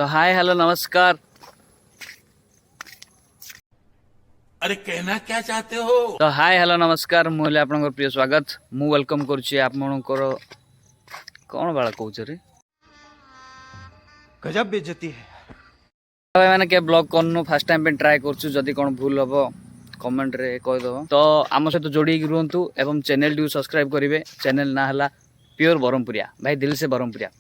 तो hi hello नमस्कार। अरे कहना क्या चाहते हो? तो हाय हेलो नमस्कार मुझे आपन प्रिय स्वागत मु वेलकम करुच्ची आपनकर कौन बाला कहूछ रे गजब बेइज्जती है। भाई मैंने के ब्लॉग करनु फर्स्ट टाइम पे ट्राई करछु जदी कोन भूल हबो कमेंट रे कह दो। तो आम सहित जोड़ी रुहतु एवं चैनल टी सब्सक्राइब करेंगे। चैनल ना हला प्योर ब्रह्मपुरिया भाई दिल से ब्रह्मपुरिया।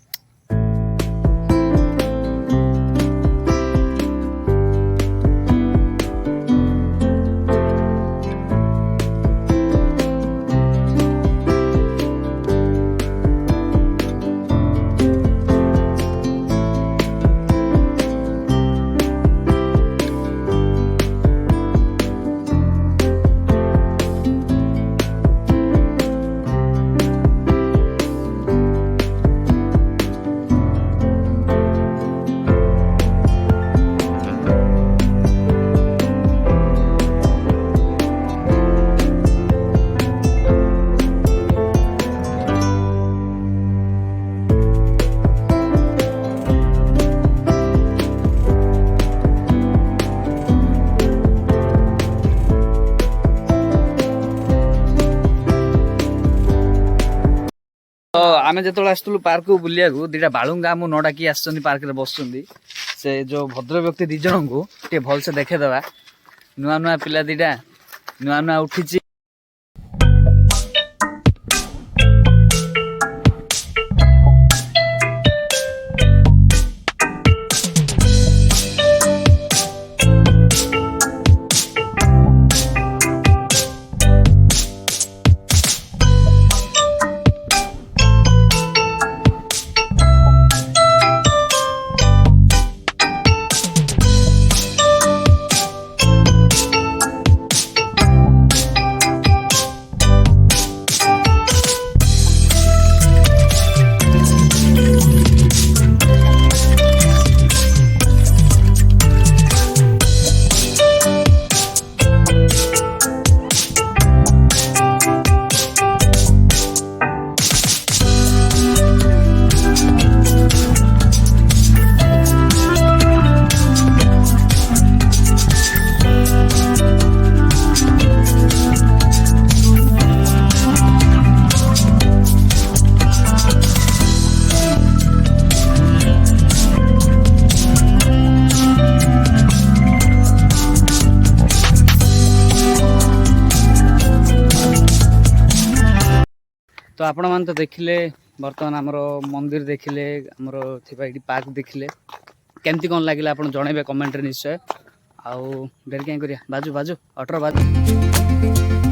तो आम जो आसलु पार्क को बुलिया दीटा बालुंगा आम न डाकी आस पार्क में बस से जो भद्र व्यक्ति दी जन को भलसे देखेदवा नुआ नुआ पिला दीटा नुआ नुआ उठी। तो आपण मान तो देखिले बर्तमान आमर मंदिर देखिले आमर पार्क देखिले केमती कौन लगे आप जनइबे कमेंट रे निश्चय। आउ देर क्या करिया बाजू बाजू अटर बाजू।